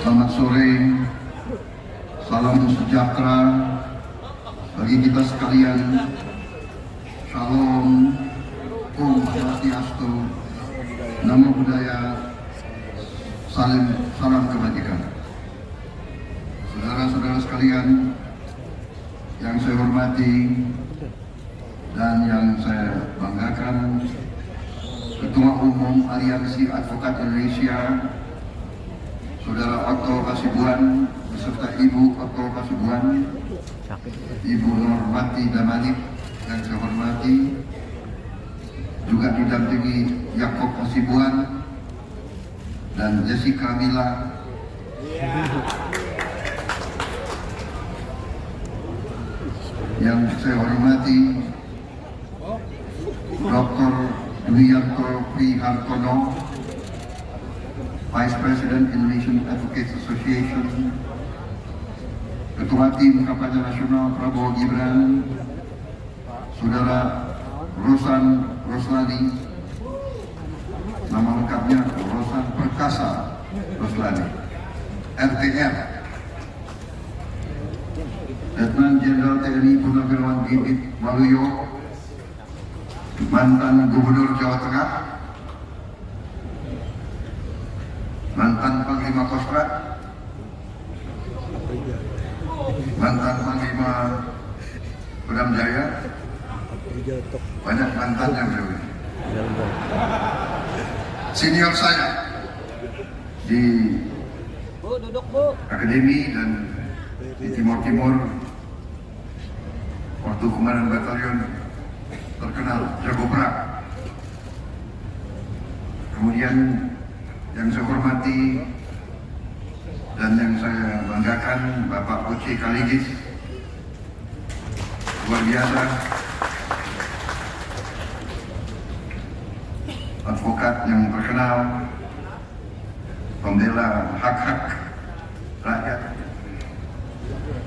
Selamat sore, salam sejahtera bagi kita sekalian. Shalom, Om Swastiastu, Namo Buddhaya, salam kebajikan. Saudara-saudara sekalian yang saya hormati dan yang saya banggakan, Ketua Umum Aliansi Advokat Indonesia, Saudara Otto Hasibuan beserta Ibu Otto Hasibuan, Ibu Normati Damanik yang saya hormati, juga didampingi Yakob Hasibuan dan Jessica Mila, yang saya hormati Dr. Dwianto Prihartono, Vice President Indonesian Advocates Association, Ketua Tim Kampanye Nasional Prabowo Gibran, Saudara Rosan Roslani, nama lengkapnya Rosan Perkasa Roslani, RTR, Letnan Jenderal TNI Purnawirawan Bibit Waluyo, mantan Gubernur Jawa Tengah, mantan Panglima Kostrat, mantan Panglima Kodam Jaya, banyak mantan yang beliau. Senior saya di akademi dan di Timur waktu Komandan Batalion terkenal jago perang. Kemudian yang saya hormati dan yang saya banggakan, Bapak Oce Kaligis, luar biasa, advokat yang terkenal, pembela hak-hak rakyat.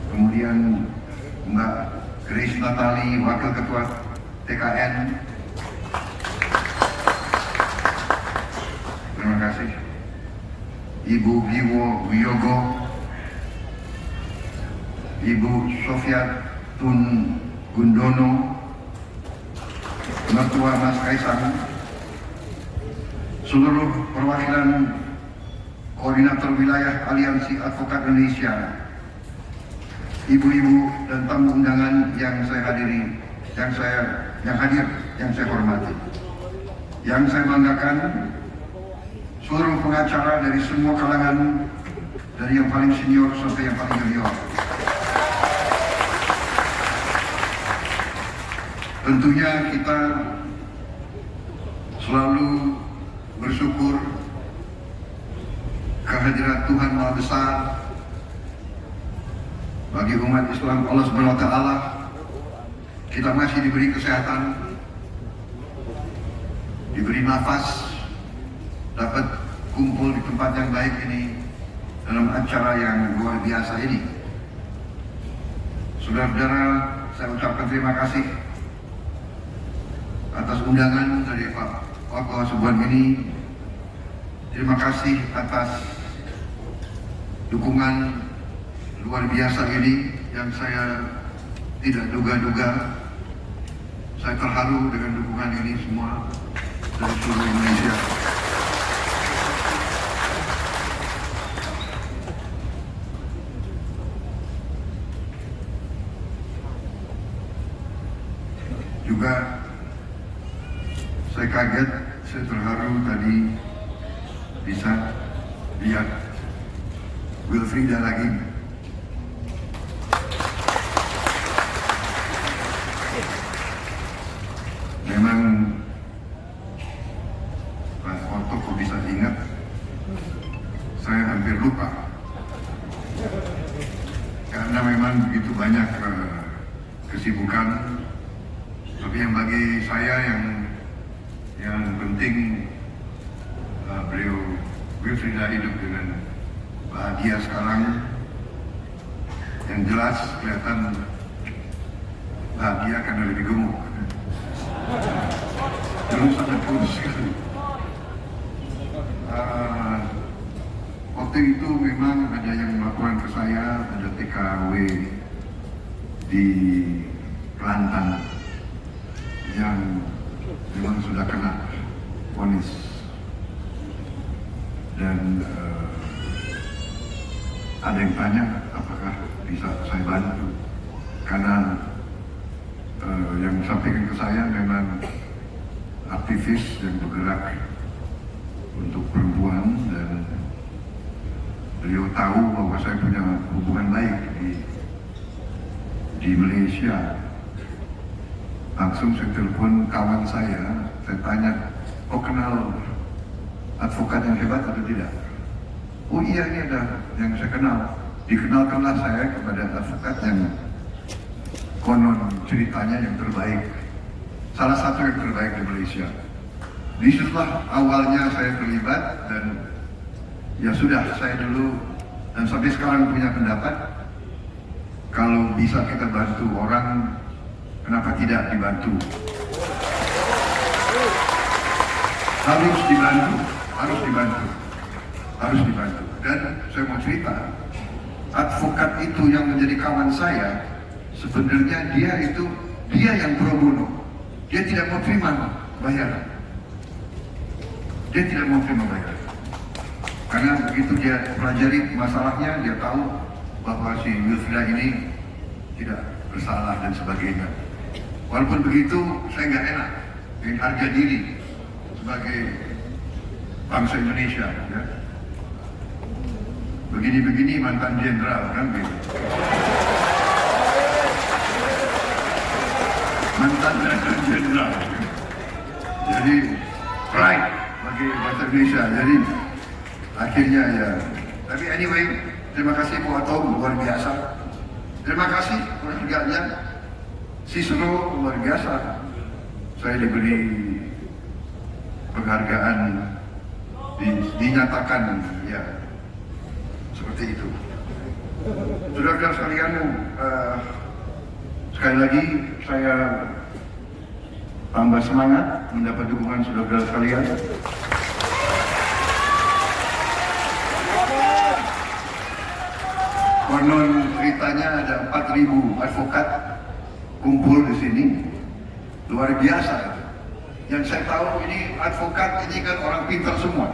Kemudian Mbak Grace Natali, Wakil Ketua TKN. Terima kasih. Ibu Biwo Wiyogo, Ibu Sofiat Tun Gundono, Mertua Mas Kaisang, seluruh perwakilan Koordinator Wilayah Aliansi Advokat Indonesia, ibu-ibu dan tamu undangan yang saya hadiri, yang hadir, yang saya hormati, yang saya banggakan, seluruh pengacara dari semua kalangan, dari yang paling senior sampai yang paling junior. Tentunya kita selalu bersyukur kehadirat Tuhan Maha Besar bagi umat Islam. Allah Subhanahu wa Ta'ala, kita masih diberi kesehatan, diberi nafas, dapat kumpul di tempat yang baik ini dalam acara yang luar biasa ini. Saudara-saudara, saya ucapkan terima kasih atas undangan dari Pak Otto Hasibuan ini. Terima kasih atas dukungan luar biasa ini yang saya tidak duga-duga. Saya terharu dengan dukungan ini semua dari seluruh Indonesia. Juga saya kaget, saya terharu tadi bisa lihat Wilfrida lagi. Memang Pak Otto kok bisa ingat, saya hampir lupa karena memang begitu banyak kesibukan. Tapi yang bagi saya yang penting, beliau Wilfrida hidup dengan bahagia sekarang. Yang jelas kelihatan bahagia karena lebih gemuk. Dulu sangat kurus sekali. Waktu Waktu itu memang ada yang melakukan ke saya, ada TKW di Kelantan yang memang sudah kena vonis, dan ada yang tanya apakah bisa saya bantu, karena yang sampaikan ke saya memang aktivis yang bergerak untuk perempuan, dan beliau tahu bahwa saya punya hubungan baik di Malaysia. Langsung saya telepon kawan saya tanya, "Oh, kenal advokat yang hebat atau tidak?" "Oh iya, ini ada yang saya kenal." Dikenalkanlah saya kepada advokat yang konon ceritanya yang terbaik, salah satu yang terbaik di Malaysia. Disitulah awalnya saya terlibat, dan ya sudah, saya dulu dan sampai sekarang punya pendapat, kalau bisa kita bantu orang, kenapa tidak dibantu? Harus dibantu, harus dibantu, harus dibantu. Dan saya mau cerita, advokat itu yang menjadi kawan saya, sebenarnya dia yang pro bono. Dia tidak mau terima bayaran. Dia tidak mau terima bayaran. Karena begitu dia pelajari masalahnya, dia tahu bahwa si Wilfrida ini tidak bersalah dan sebagainya. Walaupun begitu, saya nggak enak dengan harga diri sebagai bangsa Indonesia. Ya. Begini-begini mantan jenderal kan gitu. Mantan jenderal. Jadi pride bagi bangsa Indonesia. Jadi akhirnya ya. Tapi anyway, terima kasih Pak Atom, luar biasa. Terima kasih keluarganya. Sisro luar biasa. Saya diberi penghargaan, dinyatakan ya seperti itu. Saudara-saudara sekalian, sekali lagi saya tambah semangat mendapat dukungan saudara-saudara sekalian. Konon ceritanya ada 4.000 advokat kumpul di sini, luar biasa. Yang saya tahu ini advokat ini kan orang pintar semua.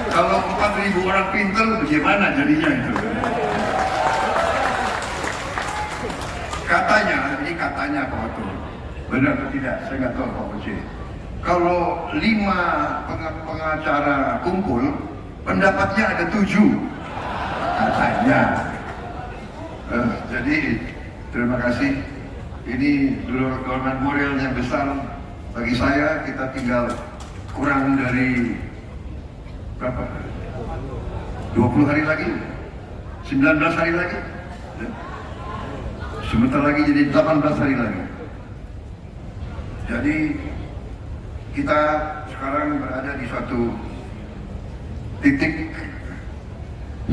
Kalau 4.000 orang pintar, bagaimana jadinya itu? Katanya, ini katanya Pak Oto, benar atau tidak? Saya nggak tahu Pak Oce. Kalau 5 pengacara kumpul, pendapatnya ada 7, katanya. Jadi terima kasih. Ini dorongan moral yang besar bagi saya. Kita tinggal kurang dari berapa? 20 hari lagi, 19 hari lagi. Sebentar lagi jadi 18 hari lagi. Jadi kita sekarang berada di suatu titik.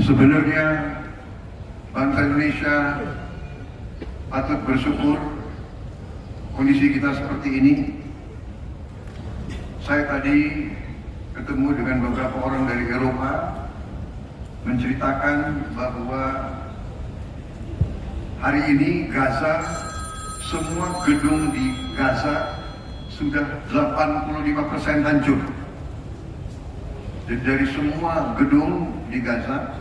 Sebenarnya bangsa Indonesia patut bersyukur kondisi kita seperti ini. Saya tadi ketemu dengan beberapa orang dari Eropa menceritakan bahwa hari ini Gaza, semua gedung di Gaza sudah 85% hancur. Dari semua gedung di Gaza,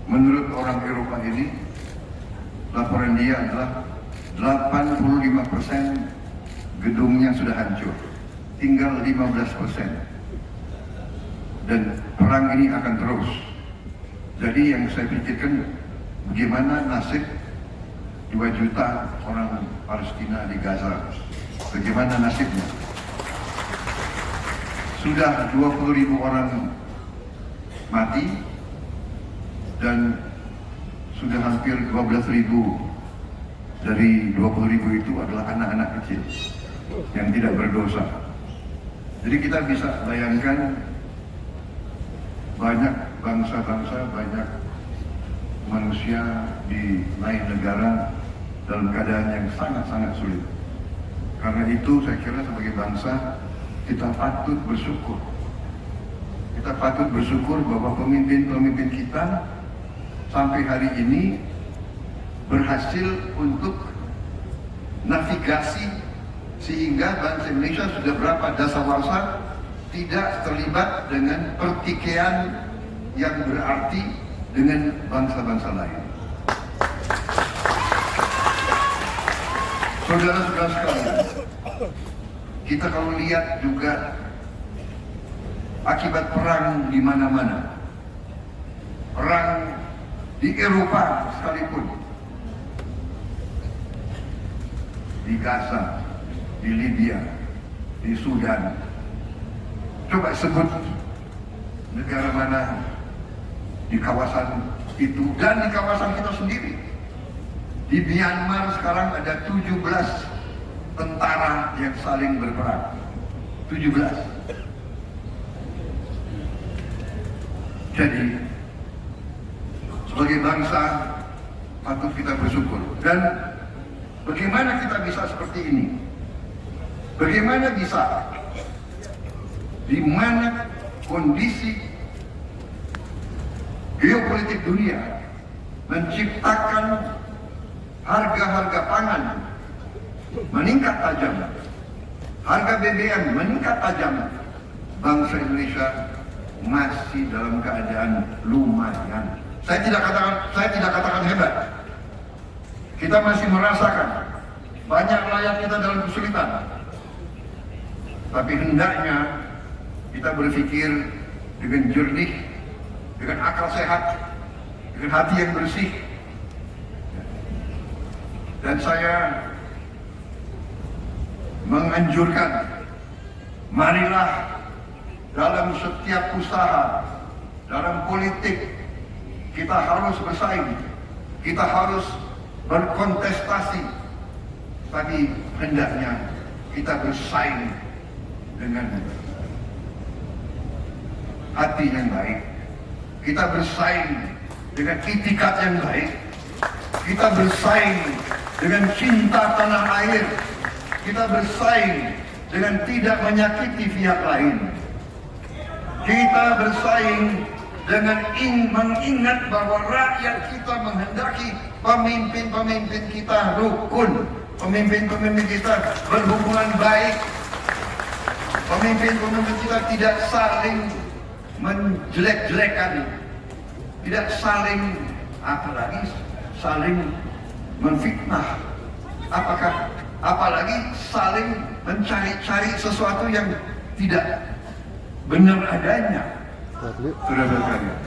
menurut orang Eropa ini, laporan dia adalah 85% gedungnya sudah hancur, tinggal 15%. Dan perang ini akan terus. Jadi yang saya pikirkan, bagaimana nasib 2 juta orang Palestina di Gaza, bagaimana nasibnya? Sudah 20.000 orang mati, dan sudah hampir 12.000 dari 20.000 itu adalah anak-anak kecil yang tidak berdosa. Jadi kita bisa bayangkan banyak bangsa-bangsa, banyak manusia di lain negara dalam keadaan yang sangat-sangat sulit. Karena itu saya kira sebagai bangsa kita patut bersyukur. kita patut bersyukur bahwa pemimpin-pemimpin kita sampai hari ini berhasil untuk navigasi sehingga bangsa Indonesia sudah berapa dasawarsa tidak terlibat dengan pertikaian yang berarti dengan bangsa-bangsa lain. Saudara-saudara sekalian, kita kalau lihat juga akibat perang di mana-mana, perang di Eropa sekalipun, di Gaza, di Libya, di Sudan. Coba sebut negara mana di kawasan itu dan di kawasan kita sendiri. Di Myanmar sekarang ada 17 tentara yang saling berperang. 17. Jadi sebagai bangsa patut kita bersyukur. Dan bagaimana kita bisa seperti ini? Bagaimana bisa di mana kondisi geopolitik dunia menciptakan harga-harga pangan meningkat tajam, harga BBM meningkat tajam, bangsa Indonesia masih dalam keadaan lumayan. Saya tidak katakan hebat. Kita masih merasakan banyak rakyat kita dalam kesulitan. Tapi hendaknya kita berpikir dengan jernih, dengan akal sehat, dengan hati yang bersih. Dan saya menganjurkan, marilah dalam setiap usaha, dalam politik, kita harus bersaing, kita harus berkontestasi, tapi hendaknya kita bersaing dengan hati yang baik, kita bersaing dengan itikat yang baik, kita bersaing dengan cinta tanah air, kita bersaing dengan tidak menyakiti pihak lain, kita bersaing dengan mengingat bahwa rakyat kita menghendaki pemimpin-pemimpin kita rukun, pemimpin-pemimpin kita berhubungan baik, pemimpin-pemimpin kita tidak saling menjelek-jelekan, tidak saling, apalagi saling menfitnah, apalagi saling mencari-cari sesuatu yang tidak benar adanya. Saudara-saudara sekalian,